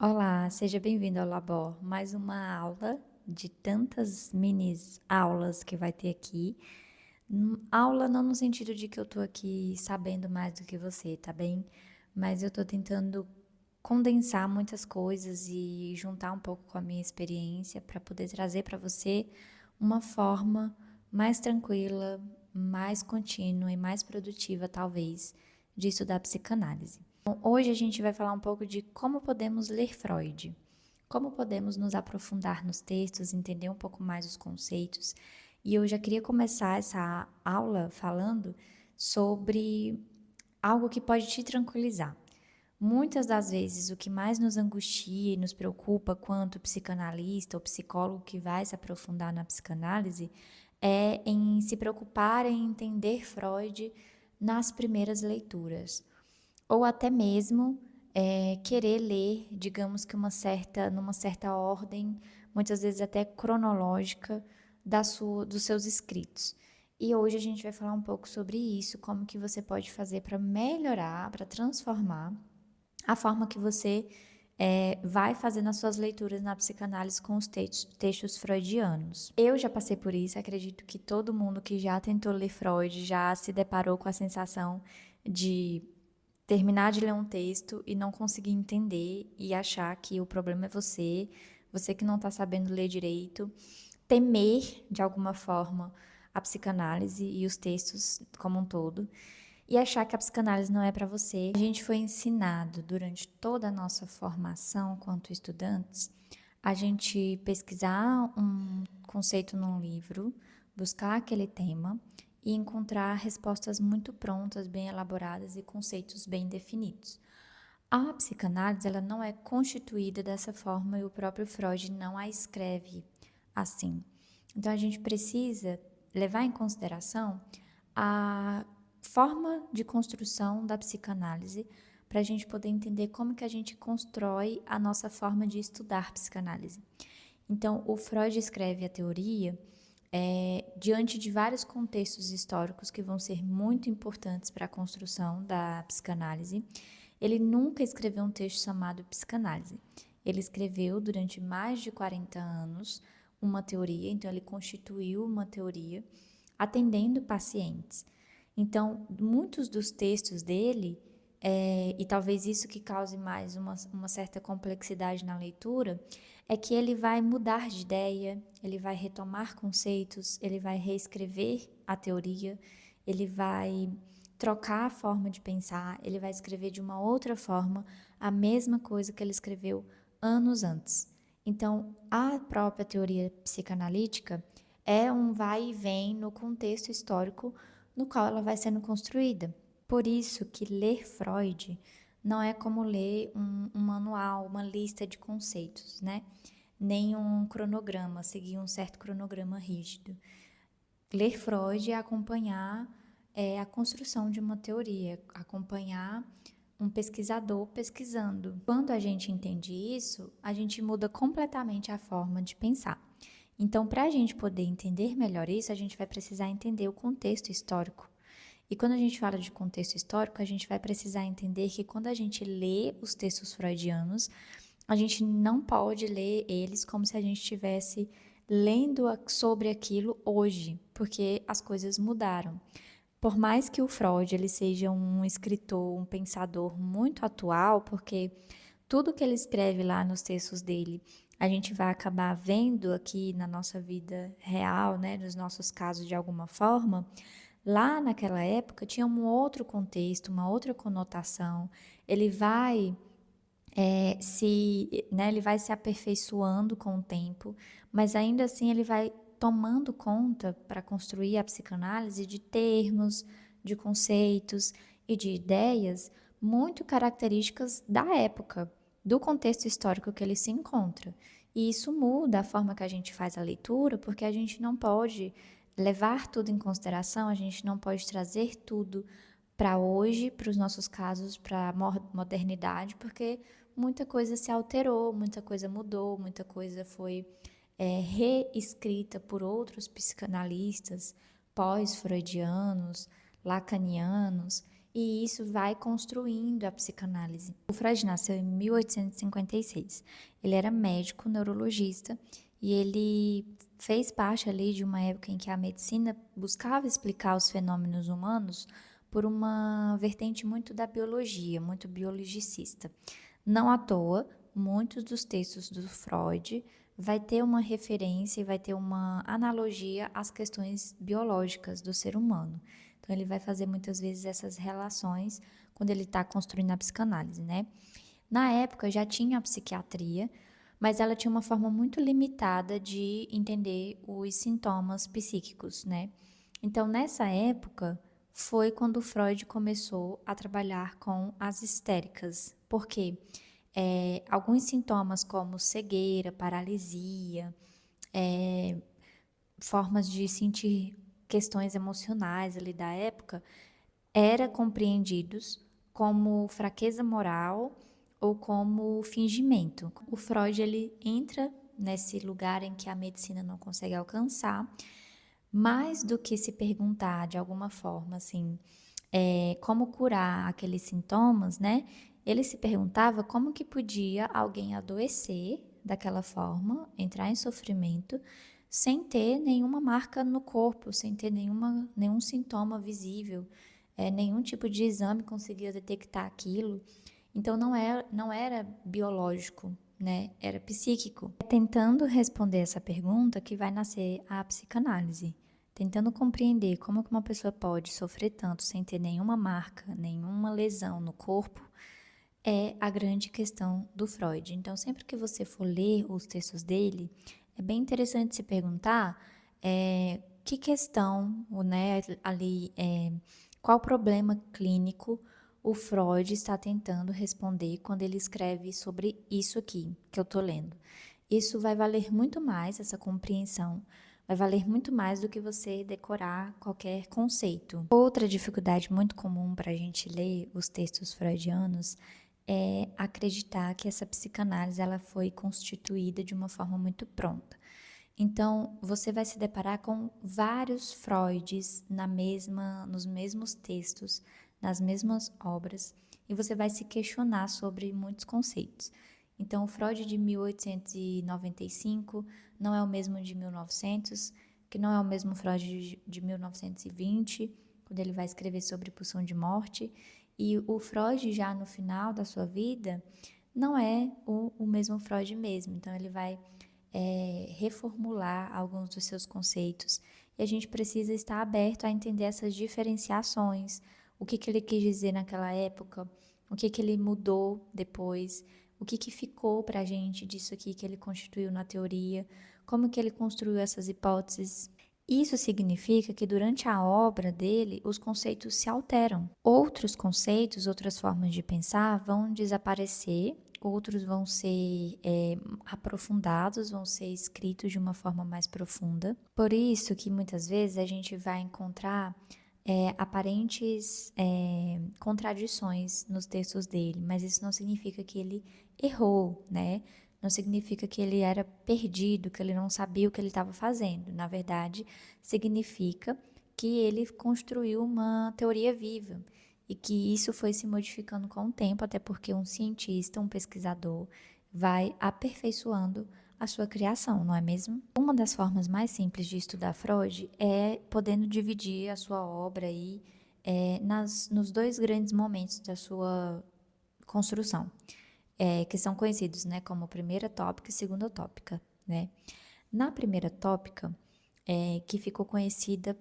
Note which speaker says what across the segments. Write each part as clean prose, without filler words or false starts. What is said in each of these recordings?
Speaker 1: Olá, seja bem-vindo ao Labor. Mais uma aula de tantas mini aulas que vai ter aqui. Aula não no sentido de que eu tô aqui sabendo mais do que você, tá bem? Mas eu tô tentando condensar muitas coisas e juntar um pouco com a minha experiência para poder trazer para você uma forma mais tranquila, mais contínua e mais produtiva, talvez, de estudar psicanálise. Bom, hoje a gente vai falar um pouco de como podemos ler Freud, como podemos nos aprofundar nos textos, entender um pouco mais os conceitos. E eu já queria começar essa aula falando sobre algo que pode te tranquilizar. Muitas das vezes, o que mais nos angustia e nos preocupa quanto psicanalista ou psicólogo que vai se aprofundar na psicanálise é em se preocupar em entender Freud nas primeiras leituras. Ou até mesmo querer ler, digamos que numa certa ordem, muitas vezes até cronológica, dos seus escritos. E hoje a gente vai falar um pouco sobre isso, como que você pode fazer para melhorar, para transformar a forma que você vai fazer nas suas leituras na psicanálise com os textos freudianos. Eu já passei por isso, acredito que todo mundo que já tentou ler Freud já se deparou com a sensação de terminar de ler um texto e não conseguir entender e achar que o problema é você, você que não está sabendo ler direito, temer de alguma forma a psicanálise e os textos como um todo e achar que a psicanálise não é para você. A gente foi ensinado durante toda a nossa formação quanto estudantes a gente pesquisar um conceito num livro, buscar aquele tema e encontrar respostas muito prontas, bem elaboradas e conceitos bem definidos. A psicanálise ela não é constituída dessa forma e o próprio Freud não a escreve assim. Então a gente precisa levar em consideração a forma de construção da psicanálise para a gente poder entender como que a gente constrói a nossa forma de estudar psicanálise. Então, o Freud escreve a teoria diante de vários contextos históricos que vão ser muito importantes para a construção da psicanálise. Ele nunca escreveu um texto chamado Psicanálise. Ele escreveu durante mais de 40 anos uma teoria, então ele constituiu uma teoria atendendo pacientes. Então, muitos dos textos dele, e talvez isso que cause mais uma certa complexidade na leitura, é que ele vai mudar de ideia, ele vai retomar conceitos, ele vai reescrever a teoria, ele vai trocar a forma de pensar, ele vai escrever de uma outra forma a mesma coisa que ele escreveu anos antes. Então, a própria teoria psicanalítica é um vai e vem no contexto histórico no qual ela vai sendo construída. Por isso que ler Freud não é como ler um manual, uma lista de conceitos, né? Nem um cronograma, seguir um certo cronograma rígido. Ler Freud é acompanhar a construção de uma teoria, acompanhar um pesquisador pesquisando. Quando a gente entende isso, a gente muda completamente a forma de pensar. Então, para a gente poder entender melhor isso, a gente vai precisar entender o contexto histórico. E quando a gente fala de contexto histórico, a gente vai precisar entender que quando a gente lê os textos freudianos, a gente não pode ler eles como se a gente estivesse lendo sobre aquilo hoje, porque as coisas mudaram. Por mais que o Freud ele seja um escritor, um pensador muito atual, porque tudo que ele escreve lá nos textos dele, a gente vai acabar vendo aqui na nossa vida real, né, nos nossos casos de alguma forma. Lá naquela época tinha um outro contexto, uma outra conotação. Ele vai ele vai se aperfeiçoando com o tempo, mas ainda assim ele vai tomando conta para construir a psicanálise de termos, de conceitos e de ideias muito características da época, do contexto histórico que ele se encontra. E isso muda a forma que a gente faz a leitura, porque a gente não pode levar tudo em consideração, a gente não pode trazer tudo para hoje, para os nossos casos, para a modernidade, porque muita coisa se alterou, muita coisa mudou, muita coisa foi reescrita por outros psicanalistas pós-freudianos, lacanianos. e isso vai construindo a psicanálise. O Freud nasceu em 1856. Ele era médico, neurologista, e ele fez parte ali de uma época em que a medicina buscava explicar os fenômenos humanos por uma vertente muito da biologia, muito biologicista. Não à toa, muitos dos textos do Freud vai ter uma referência e vai ter uma analogia às questões biológicas do ser humano. Então, ele vai fazer muitas vezes essas relações quando ele está construindo a psicanálise, né? Na época já tinha a psiquiatria, mas ela tinha uma forma muito limitada de entender os sintomas psíquicos, né? Então, nessa época, foi quando Freud começou a trabalhar com as histéricas. Por quê? Alguns sintomas como cegueira, paralisia, formas de sentir questões emocionais ali da época, era compreendidos como fraqueza moral ou como fingimento. O Freud ele entra nesse lugar em que a medicina não consegue alcançar, mais do que se perguntar de alguma forma assim, como curar aqueles sintomas, né? Ele se perguntava como que podia alguém adoecer daquela forma, entrar em sofrimento, sem ter nenhuma marca no corpo, sem ter nenhum sintoma visível, nenhum tipo de exame conseguia detectar aquilo. Então não era biológico, né? Era psíquico. É tentando responder essa pergunta que vai nascer a psicanálise. Tentando compreender como que uma pessoa pode sofrer tanto sem ter nenhuma marca, nenhuma lesão no corpo, é a grande questão do Freud. Então, sempre que você for ler os textos dele, é bem interessante se perguntar que questão, né, ali, qual problema clínico o Freud está tentando responder quando ele escreve sobre isso aqui que eu estou lendo. Isso vai valer muito mais, essa compreensão, vai valer muito mais do que você decorar qualquer conceito. Outra dificuldade muito comum para a gente ler os textos freudianos é acreditar que essa psicanálise ela foi constituída de uma forma muito pronta. Então, você vai se deparar com vários Freuds nos mesmos textos, nas mesmas obras, e você vai se questionar sobre muitos conceitos. Então, o Freud de 1895 não é o mesmo de 1900, que não é o mesmo Freud de 1920, quando ele vai escrever sobre pulsão de morte, e o Freud já no final da sua vida não é o mesmo Freud mesmo. Então, ele vai reformular alguns dos seus conceitos e a gente precisa estar aberto a entender essas diferenciações, o que ele quis dizer naquela época, o que ele mudou depois, o que ficou para a gente disso aqui que ele constituiu na teoria, como que ele construiu essas hipóteses. Isso significa que durante a obra dele, os conceitos se alteram. Outros conceitos, outras formas de pensar vão desaparecer, outros vão ser aprofundados, vão ser escritos de uma forma mais profunda. Por isso que muitas vezes a gente vai encontrar aparentes contradições nos textos dele, mas isso não significa que ele errou, né? Não significa que ele era perdido, que ele não sabia o que ele estava fazendo. Na verdade, significa que ele construiu uma teoria viva e que isso foi se modificando com o tempo, até porque um cientista, um pesquisador, vai aperfeiçoando a sua criação, não é mesmo? Uma das formas mais simples de estudar Freud é podendo dividir a sua obra aí, nos dois grandes momentos da sua construção, que são conhecidos, né, como primeira tópica e segunda tópica, né? Na primeira tópica, que ficou conhecida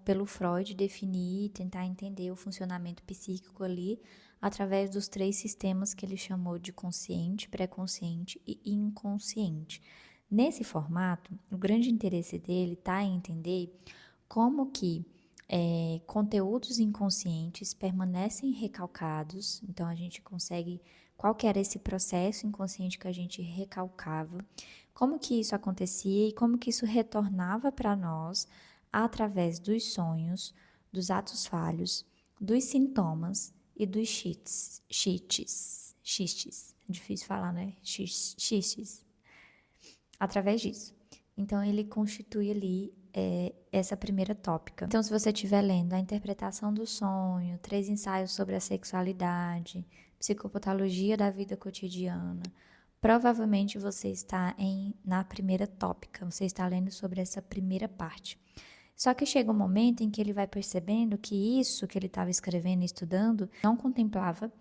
Speaker 1: pelo Freud definir e tentar entender o funcionamento psíquico ali através dos três sistemas que ele chamou de consciente, pré-consciente e inconsciente. Nesse formato, o grande interesse dele está em entender como que conteúdos inconscientes permanecem recalcados, então a gente consegue, qual que era esse processo inconsciente que a gente recalcava, como que isso acontecia e como que isso retornava para nós através dos sonhos, dos atos falhos, dos sintomas e dos xistes, difícil falar, né? Xistes, através disso. Então ele constitui ali essa primeira tópica. Então, se você estiver lendo A Interpretação do Sonho, 3 ensaios sobre a sexualidade, Psicopatologia da vida cotidiana, provavelmente você está na primeira tópica, você está lendo sobre essa primeira parte. Só que chega um momento em que ele vai percebendo que isso que ele estava escrevendo e estudando não contemplava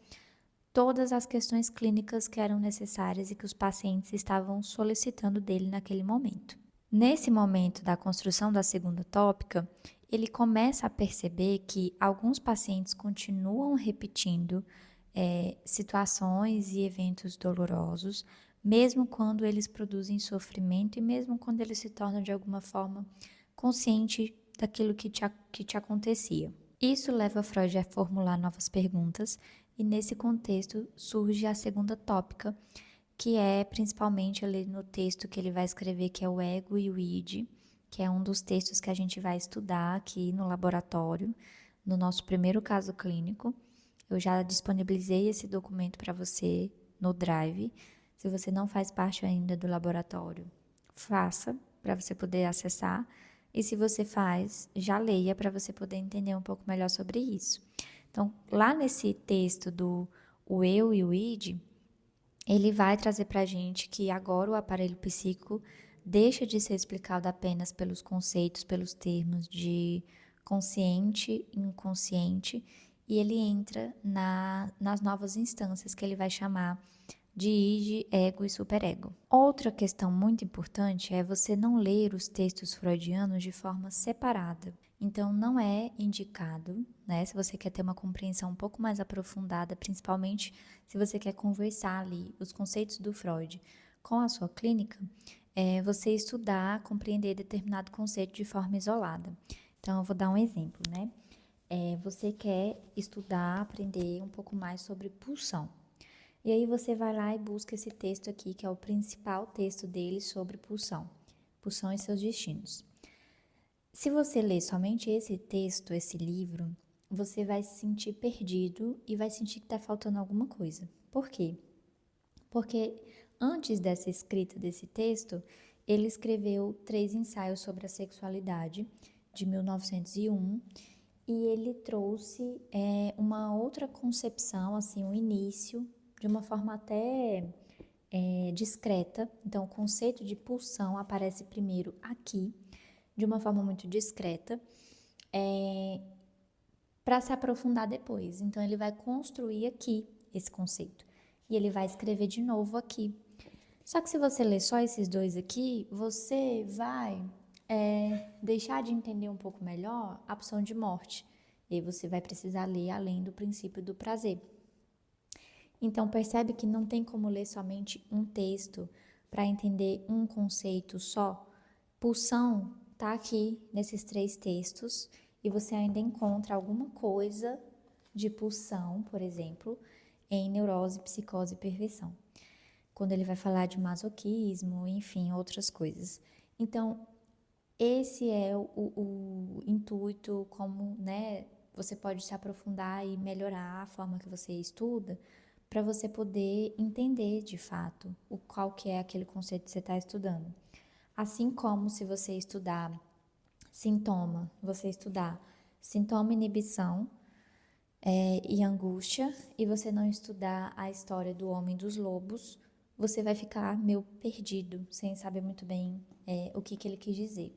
Speaker 1: todas as questões clínicas que eram necessárias e que os pacientes estavam solicitando dele naquele momento. Nesse momento da construção da segunda tópica, ele começa a perceber que alguns pacientes continuam repetindo situações e eventos dolorosos, mesmo quando eles produzem sofrimento e mesmo quando eles se tornam de alguma forma consciente daquilo que te acontecia. Isso leva Freud a formular novas perguntas e nesse contexto surge a segunda tópica, que é principalmente ali no texto que ele vai escrever, que é o Ego e o Id, que é um dos textos que a gente vai estudar aqui no laboratório, no nosso primeiro caso clínico. Eu já disponibilizei esse documento para você no Drive. Se você não faz parte ainda do laboratório, faça para você poder acessar. E se você faz, já leia para você poder entender um pouco melhor sobre isso. Então, lá nesse texto do o Eu e o Id, ele vai trazer para a gente que agora o aparelho psíquico deixa de ser explicado apenas pelos conceitos, pelos termos de consciente e inconsciente, e ele entra nas novas instâncias que ele vai chamar de id, ego e superego. Outra questão muito importante é você não ler os textos freudianos de forma separada. Então, não é indicado, né, se você quer ter uma compreensão um pouco mais aprofundada, principalmente se você quer conversar ali os conceitos do Freud com a sua clínica, você estudar, compreender determinado conceito de forma isolada. Então, eu vou dar um exemplo, né? Você quer estudar, aprender um pouco mais sobre pulsão. E aí você vai lá e busca esse texto aqui, que é o principal texto dele sobre pulsão. Pulsão e seus destinos. Se você ler somente esse texto, esse livro, você vai se sentir perdido e vai sentir que está faltando alguma coisa. Por quê? Porque antes dessa escrita desse texto, ele escreveu 3 ensaios sobre a sexualidade, de 1901, e ele trouxe uma outra concepção, assim, um início, de uma forma até discreta. Então, o conceito de pulsão aparece primeiro aqui, de uma forma muito discreta, para se aprofundar depois. Então, ele vai construir aqui esse conceito e ele vai escrever de novo aqui. Só que se você ler só esses 2 aqui, você vai deixar de entender um pouco melhor a pulsão de morte. E aí você vai precisar ler além do princípio do prazer. Então, percebe que não tem como ler somente um texto para entender um conceito só. Pulsão está aqui nesses 3 textos e você ainda encontra alguma coisa de pulsão, por exemplo, em neurose, psicose e perversão. Quando ele vai falar de masoquismo, enfim, outras coisas. Então, esse é o intuito, como, né, você pode se aprofundar e melhorar a forma que você estuda, para você poder entender de fato qual que é aquele conceito que você está estudando. Assim como se você estudar sintoma e inibição e angústia, e você não estudar a história do homem dos lobos, você vai ficar meio perdido, sem saber muito bem o que ele quis dizer.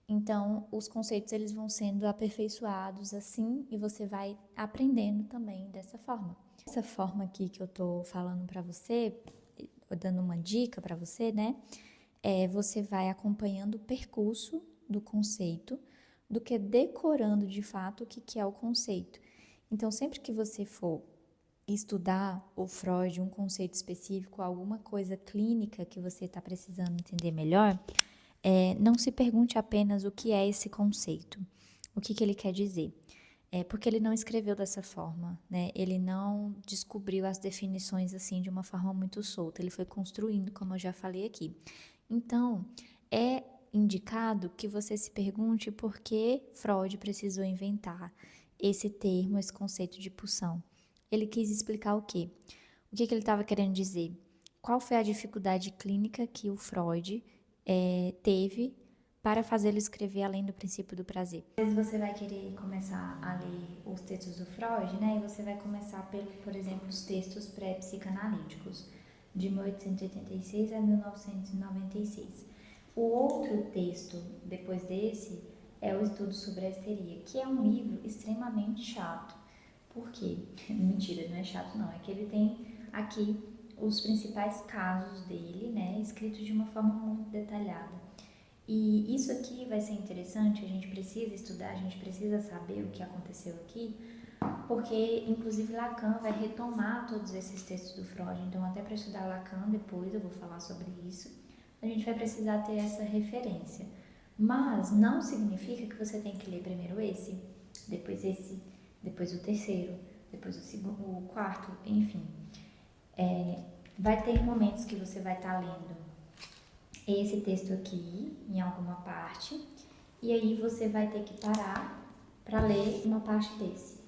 Speaker 1: Então, os conceitos eles vão sendo aperfeiçoados assim e você vai aprendendo também dessa forma. Essa forma aqui que eu tô falando para você, dando uma dica para você, né? Você vai acompanhando o percurso do conceito, do que decorando de fato o que é o conceito. Então, sempre que você for estudar o Freud, um conceito específico, alguma coisa clínica que você está precisando entender melhor, não se pergunte apenas o que é esse conceito, o que ele quer dizer. Porque ele não escreveu dessa forma, né? Ele não descobriu as definições assim de uma forma muito solta, ele foi construindo, como eu já falei aqui. Então, é indicado que você se pergunte por que Freud precisou inventar esse termo, esse conceito de pulsão. Ele quis explicar o quê? O que ele estava querendo dizer? Qual foi a dificuldade clínica que o Freud teve para fazê-lo escrever além do princípio do prazer. Às vezes você vai querer começar a ler os textos do Freud, né? E você vai começar por exemplo, os textos pré-psicanalíticos, de 1886 a 1996. O outro texto, depois desse, é o Estudo sobre a Histeria, que é um livro extremamente chato. Por quê? Mentira, não é chato não, é que ele tem aqui os principais casos dele, né, escritos de uma forma muito detalhada. E isso aqui vai ser interessante, a gente precisa estudar, a gente precisa saber o que aconteceu aqui, porque inclusive Lacan vai retomar todos esses textos do Freud, então até para estudar Lacan depois eu vou falar sobre isso, a gente vai precisar ter essa referência. Mas não significa que você tem que ler primeiro esse, depois o terceiro, depois o segundo, o quarto, enfim. Vai ter momentos que você vai estar lendo esse texto aqui, em alguma parte, e aí você vai ter que parar para ler uma parte desse.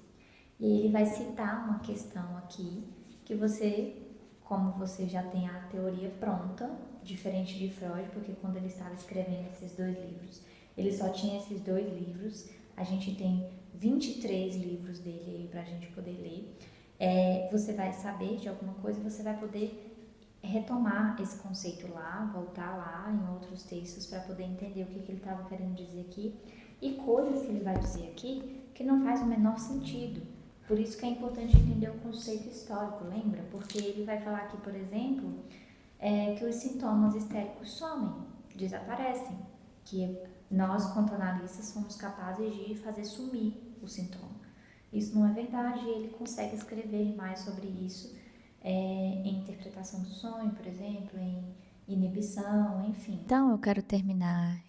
Speaker 1: E aí ele vai citar uma questão aqui que você, como você já tem a teoria pronta, diferente de Freud, porque quando ele estava escrevendo esses dois livros, ele só tinha esses dois livros, a gente tem 23 livros dele aí para a gente poder ler. Você vai saber de alguma coisa, você vai poder retomar esse conceito lá, voltar lá em outros textos para poder entender o que ele estava querendo dizer aqui e coisas que ele vai dizer aqui que não faz o menor sentido. Por isso que é importante entender o conceito histórico, lembra? Porque ele vai falar aqui, por exemplo, que os sintomas histéricos somem, desaparecem, que nós, quanto analistas, somos capazes de fazer sumir o sintoma. Isso não é verdade, e ele consegue escrever mais sobre isso em interpretação do sonho, por exemplo, em inibição, enfim. Então, eu quero terminar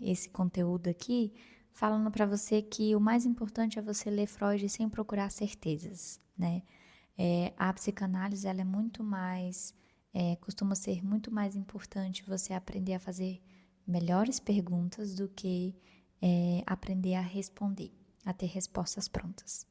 Speaker 1: esse conteúdo aqui falando para você que o mais importante é você ler Freud sem procurar certezas, né? A psicanálise, ela é muito mais, costuma ser muito mais importante você aprender a fazer melhores perguntas do que aprender a responder, a ter respostas prontas.